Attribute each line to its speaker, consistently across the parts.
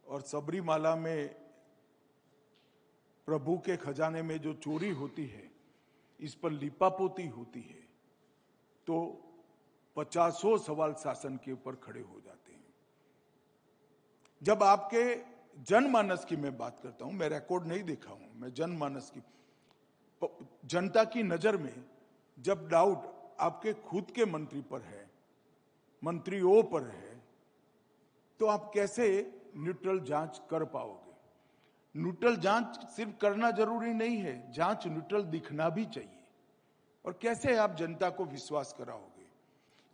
Speaker 1: और सबरीमाला में प्रभु के खजाने में जो चोरी होती है, इस पर लिपापोती होती है, तो 50 सवाल शासन के ऊपर खड़े हो जाते हैं। जब आपके जनमानस की मैं बात करता हूं, मैं रिकॉर्ड नहीं देखा हूं, मैं जनमानस की, जनता की नजर में जब डाउट आपके खुद के मंत्री पर है, मंत्रियों पर है, तो आप कैसे न्यूट्रल जांच कर पाओगे? न्यूट्रल जांच सिर्फ करना जरूरी नहीं है, जांच न्यूट्रल दिखना भी चाहिए। और कैसे आप जनता को विश्वास कराओगे?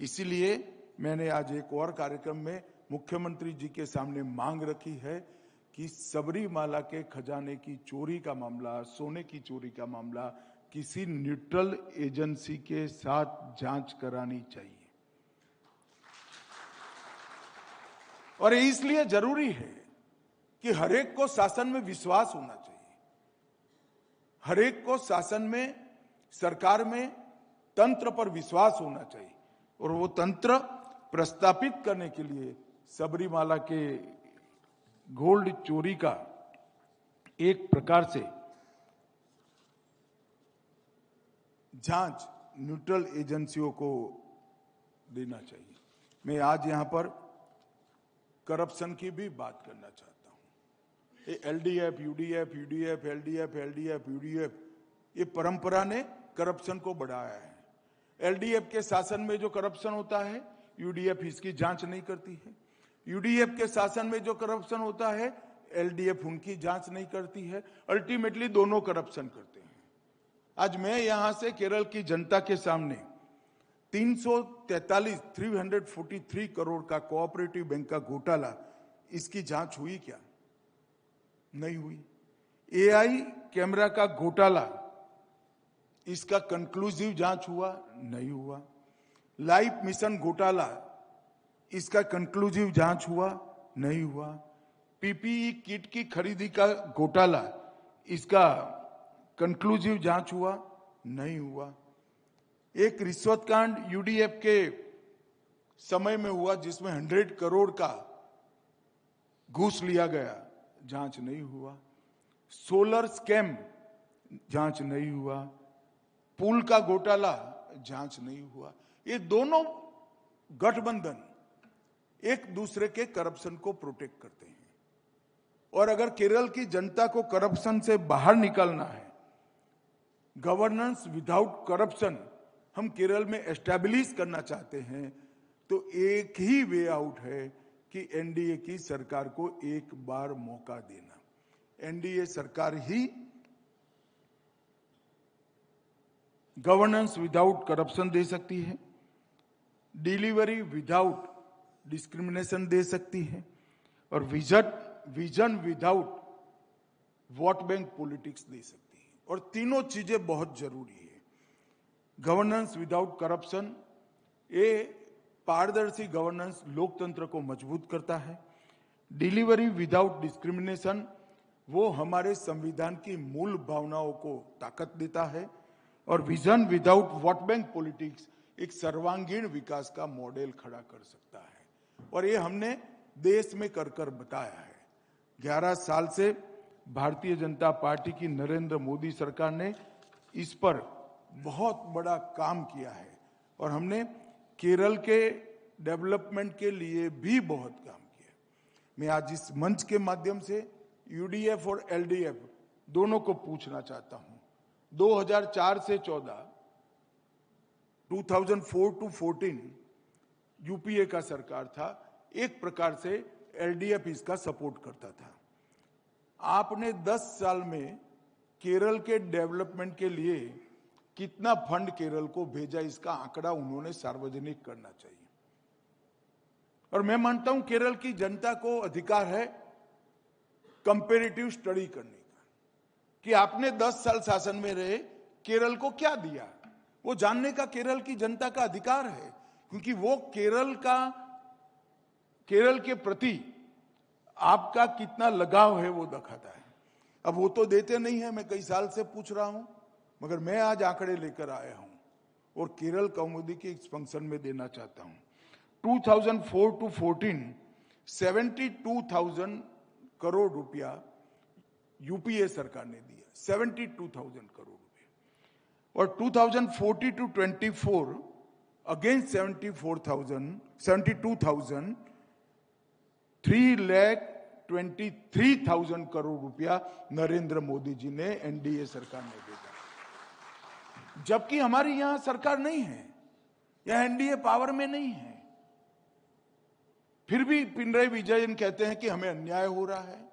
Speaker 1: इसीलिए मैंने आज एक और कार्यक्रम में मुख्यमंत्री जी के सामने मांग रखी है कि सबरीमाला के खजाने की चोरी का मामला, सोने की चोरी का मामला किसी न्यूट्रल एजेंसी के साथ जांच करानी चाहिए। और इसलिए जरूरी है कि हरेक को शासन में विश्वास होना चाहिए, हरेक को शासन में, सरकार में, तंत्र पर विश्वास होना चाहिए। और वो तंत्र प्रस्तापित करने के लिए सबरीमाला के गोल्ड चोरी का एक प्रकार से जांच न्यूट्रल एजेंसियों को देना चाहिए। मैं आज यहां पर करप्शन की भी बात करना चाहता हूं। ये LDF, UDF, UDF, LDF, LDF, UDF, ये परंपरा ने करप्शन को बढ़ाया है। एलडीएफ के शासन में जो करप्शन होता है, यूडीएफ इसकी जांच नहीं करती है। यूडीएफ के शासन में जो करप्शन होता है, एलडीएफ उनकी जांच नहीं करती है। अल्टीमेटली दोनों करप्शन करते हैं। आज मैं यहां से केरल की जनता के सामने 343 करोड़ का कोऑपरेटिव बैंक का घोटाला, इसकी जांच हुई क्या? नहीं हुई। एआई कैमरा का घोटाला, इसका कंक्लूसिव जांच हुआ? नहीं हुआ। लाइफ मिशन घोटाला, इसका कंक्लूसिव जांच हुआ? नहीं हुआ। पीपीई किट की खरीदी का घोटाला, इसका कंक्लूसिव जांच हुआ? नहीं हुआ। एक रिश्वत कांड यूडीएफ के समय में हुआ जिसमें 100 करोड़ का घूस लिया गया, जांच नहीं हुआ। सोलर स्कैम, जांच नहीं हुआ। पुल का घोटाला, जांच नहीं हुआ। ये दोनों गठबंधन एक दूसरे के करप्शन को प्रोटेक्ट करते हैं। और अगर केरल की जनता को करप्शन से बाहर निकलना है, गवर्नेंस विदाउट करप्शन हम केरल में एस्टैब्लिश करना चाहते हैं, तो एक ही वे आउट है कि एनडीए की सरकार को एक बार मौका देना। एनडीए सरकार ही गवर्नेंस विदाउट करप्शन दे सकती है, डिलीवरी विदाउट डिस्क्रिमिनेशन दे सकती है, और vision without vote bank politics दे सकती है। और तीनों चीजें बहुत जरूरी है। गवर्नेंस विदाउट करप्शन, ये पारदर्शी गवर्नेंस लोकतंत्र को मजबूत करता है। डिलीवरी विदाउट डिस्क्रिमिनेशन, वो हमारे संविधान की मूल भावनाओं को ताकत देता है। और vision without vote bank politics एक सर्वांगीण विकास का मॉडल खड़ा कर सकता है। और ये हमने देश में कर कर बताया है। 11 साल से भारतीय जनता पार्टी की नरेंद्र मोदी सरकार ने इस पर बहुत बड़ा काम किया है। और हमने केरल के डेवलपमेंट के लिए भी बहुत काम किया। मैं आज इस मंच के माध्यम से यूडीएफ और एलडीएफ दोनों को पूछना चाहता हूं। 2004 से 14, 2004 to 14 यूपीए का सरकार था। एक प्रकार से एलडीएफ इसका सपोर्ट करता था। आपने 10 साल में केरल के डेवलपमेंट के लिए कितना फंड केरल को भेजा, इसका आंकड़ा उन्होंने सार्वजनिक करना चाहिए। और मैं मानता हूं केरल की जनता को अधिकार है कंपैरेटिव स्टडी करने का, कि आपने 10 साल शासन में रहे, केरल को क्या दिया, वो जानने का केरल की जनता का अधिकार है। क्योंकि वो केरल के प्रति आपका कितना लगाव है वो दिखाता है। अब वो तो देते नहीं है, मैं कई साल से पूछ रहा हूं, मगर मैं आज आंकड़े लेकर आया हूं और केरल कौमुदी के इस फंक्शन में देना चाहता हूं। 2004 to 14 72,000 करोड़ रुपया यूपीए सरकार ने दिया, 72,000 करोड़ रुपए। और 2014 to 24 अगेंस्ट 72,000 3,23,000 करोड़ रुपया नरेंद्र मोदी जी ने एनडीए सरकार ने भेजा, जबकि हमारी यहां सरकार नहीं है, यहां एनडीए पावर में नहीं है। फिर भी पिनराई विजयन कहते हैं कि हमें अन्याय हो रहा है।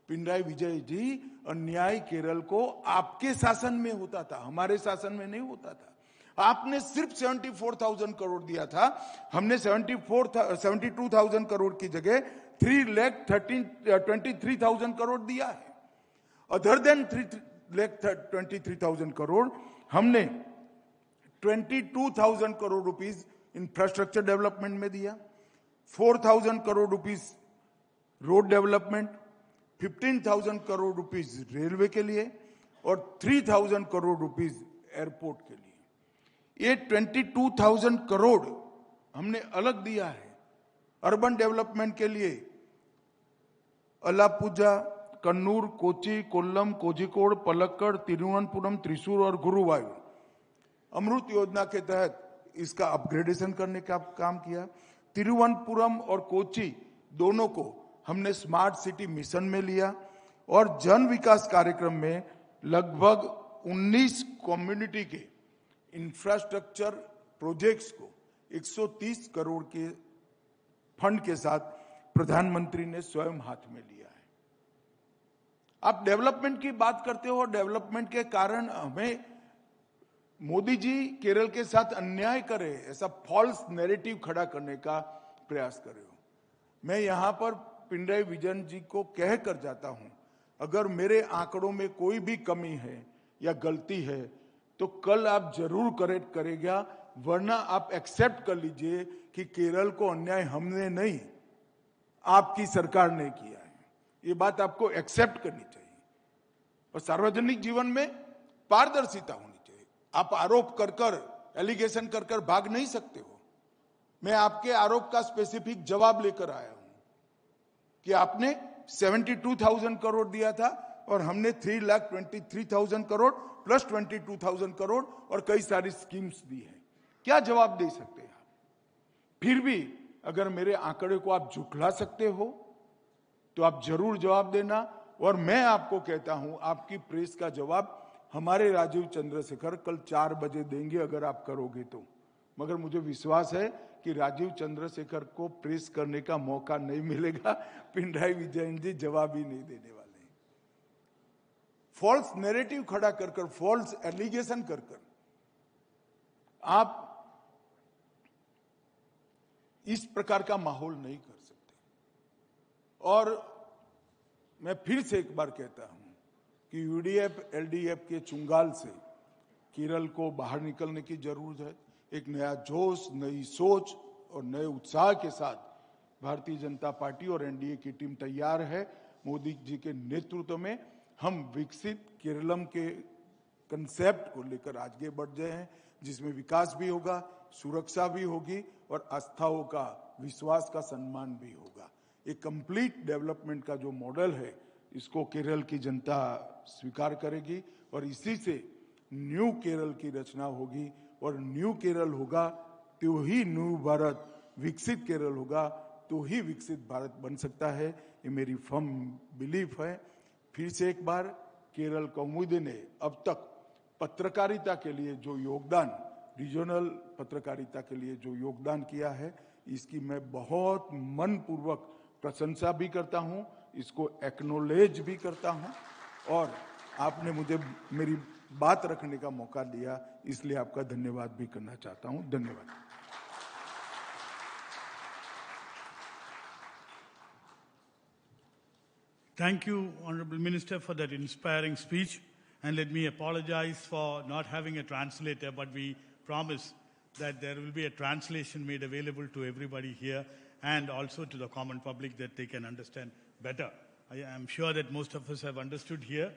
Speaker 1: पिनराई विजयन जी, अन्याय केरल को आपके शासन में होता था, हमारे शासन में नहीं होता था। आपने सिर्फ 74,000 करोड़ दिया था, हमने 72,000 करोड़ की जगह 3,23,000 करोड़ दिया है। अदर देन 3,23,000 करोड़ हमने 22,000 करोड़ रुपीस इंफ्रास्ट्रक्चर डेवलपमेंट में दिया, 4,000 crore rupees road development, 15,000 crore rupees railway के लिए और 3,000 करोड़ रुपीस एयरपोर्ट के लिए। ये 22,000 करोड़ हमने अलग दिया है अर्बन डेवलपमेंट के लिए। अलापुजा, कन्नूर, कोची, कोल्लम, कोझिकोड, पलक्कड़, तिरुवनंतपुरम, त्रिशूर और गुरुवायूर अमृत योजना के तहत इसका अपग्रेडेशन करने का काम किया। तिरुवनंतपुरम और कोची दोनों को हमने स्मार्ट सिटी मिशन में लिया और जन विकास कार्यक्रम में लगभग 19 कम्युनिटी के इंफ्रास्ट्रक्चर प्रोजेक्ट्स को 130 करोड़ के फंड के साथ प्रधानमंत्री ने स्वयं हाथ में लिया है। आप डेवलपमेंट की बात करते हो और डेवलपमेंट के कारण हमें मोदी जी केरल के साथ अन्याय करे, ऐसा फॉल्स नैरेटिव खड़ा करने का प्रयास कर रहे हो। मैं यहां पर पिनराई विजयन जी को कह कर जाता हूं, अगर मेरे आंकड़ों में कोई भी कमी है या गलती है तो कल आप जरूर करेक्ट करेगा, वरना आप एक्सेप्ट कर लीजिए कि केरल को अन्याय हमने नहीं, आपकी सरकार ने किया है। ये बात आपको एक्सेप्ट करनी चाहिए। और सार्वजनिक जीवन में पारदर्शिता होनी चाहिए। आप आरोप कर कर, एलिगेशन कर कर भाग नहीं सकते हो। मैं आपके आरोप का स्पेसिफिक जवाब लेकर आया हूं कि आपने 72,000 करोड़ दिया था और हमने 3,23,000 करोड़ प्लस 22,000 करोड़ और कई सारी स्कीम्स दी है। क्या जवाब दे सकते हैं आप? फिर भी अगर मेरे आंकड़े को आप झुठला सकते हो तो आप जरूर जवाब देना। और मैं आपको कहता हूं, आपकी प्रेस का जवाब हमारे राजीव चंद्रशेखर कल 4 बजे देंगे अगर आप करोगे तो। मगर मुझे विश्वास है कि राजीव चंद्रशेखर को प्रेस करने का मौका नहीं मिलेगा। पिनराई विजयन जी जवाब ही नहीं देने वाले। फॉल्स नैरेटिव खड़ा कर कर, फॉल्स एलिगेशन कर कर आप इस प्रकार का माहौल नहीं कर सकते। और मैं फिर से एक बार कहता हूं कि यूडीएफ एलडीएफ के चुंगाल से केरल को बाहर निकलने की जरूरत है। एक नया जोश, नई सोच और नए उत्साह के साथ भारतीय जनता पार्टी और एनडीए की टीम तैयार है। मोदी जी के नेतृत्व में हम विकसित केरलम के कंसेप्ट को लेकर आगे बढ़ गए हैं, जिसमें विकास भी होगा, सुरक्षा भी होगी और आस्थाओं का, विश्वास का सम्मान भी होगा। एक कंप्लीट डेवलपमेंट का जो मॉडल है, इसको केरल की जनता स्वीकार करेगी और इसी से न्यू केरल की रचना होगी। और न्यू केरल होगा तो ही न्यू भारत, विकसित केरल होगा तो ही विकसित भारत बन सकता है। ये मेरी फर्म बिलीफ है। फिर से एक बार केरल कौमुदी ने अब तक पत्रकारिता के लिए जो योगदान, रीजनल पत्रकारिता के लिए जो योगदान किया है, इसकी मैं बहुत मनपूर्वक प्रशंसा भी करता हूं, इसको एक्नॉलेज भी करता हूं। और आपने मुझे मेरी बात रखने का मौका दिया, इसलिए आपका धन्यवाद भी करना चाहता हूं। धन्यवाद।
Speaker 2: Thank you, Honorable Minister, for that inspiring speech. And let me apologize for not having a translator, but we promise that there will be a translation made available to everybody here and also to the common public that they can understand better. I am sure that most of us have understood here,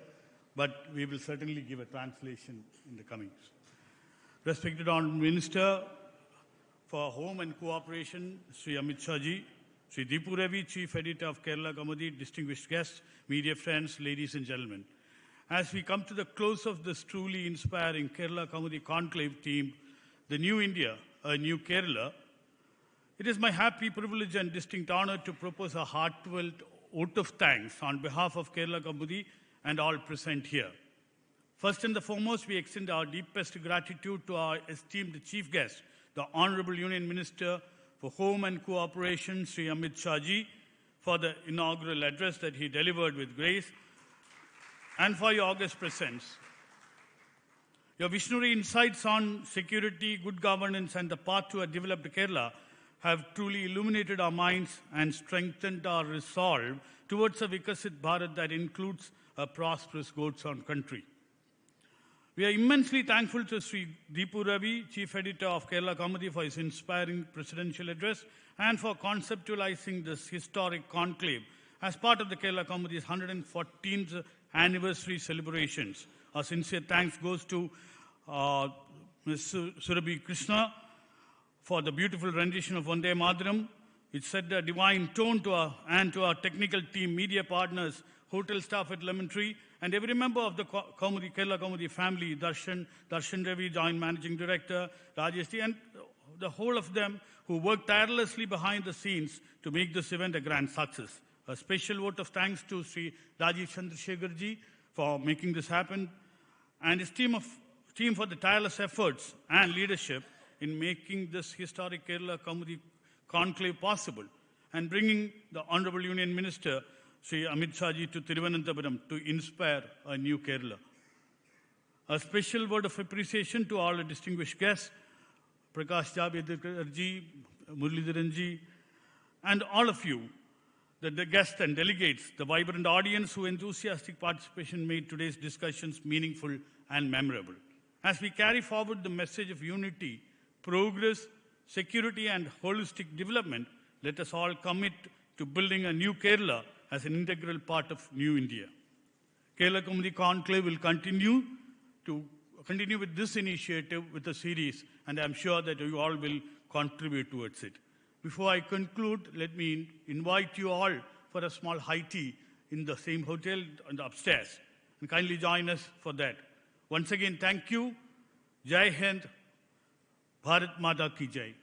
Speaker 2: but we will certainly give a translation in the coming. Respected Honorable Minister for Home and Cooperation, Sri Amit Shah ji, Sri Deepu Ravi, Chief Editor of Kerala Kaumudi, distinguished guests, media friends, ladies and gentlemen. As we come to the close of this truly inspiring Kerala Kaumudi Conclave team, the New India, a New Kerala, it is my happy privilege and distinct honor to propose a heartfelt vote of thanks on behalf of Kerala Kaumudi and all present here. First and the foremost, we extend our deepest gratitude to our esteemed chief guest, the Honorable Union Minister for Home and Cooperation, Sri Amit Shah Ji, for the inaugural address that he delivered with grace, and for your august presence. Your visionary insights on security, good governance, and the path to a developed Kerala have truly illuminated our minds and strengthened our resolve towards a Vikasit Bharat that includes a prosperous God's-own country. We are immensely thankful to Sri Deepu Ravi, Chief Editor of Kerala Kaumudi, for his inspiring presidential address and for conceptualizing this historic conclave as part of the Kerala Kaumudi's 114th anniversary celebrations. Our sincere thanks goes to Ms. Surabhi Krishna for the beautiful rendition of Vande Mataram. It set a divine tone to our technical team, media partners, hotel staff at Lemon Tree, and every member of the Kerala Kaumudi family, Darshan Ravi, Joint Managing Director, Rajesh T, and the whole of them who worked tirelessly behind the scenes to make this event a grand success. A special vote of thanks to Sri Rajiv Chandrasekhar Ji for making this happen, and his team for the tireless efforts and leadership in making this historic Kerala Kaumudi conclave possible and bringing the Honorable Union Minister Sri Amit Shah Ji to Thiruvananthapuram to inspire a new Kerala. A special word of appreciation to all the distinguished guests, Prakash Javadekar Ji, Muralidharan Ji, and all of you, the guests and delegates, the vibrant audience whose enthusiastic participation made today's discussions meaningful and memorable. As we carry forward the message of unity, progress, security, and holistic development, let us all commit to building a new Kerala as an integral part of New India. Kerala Kaumudi Conclave will continue with this initiative with a series, and I'm sure that you all will contribute towards it. Before I conclude, let me invite you all for a small high tea in the same hotel and upstairs, and kindly join us for that. Once again, thank you. Jai Hind, Bharat Mata Ki Jai.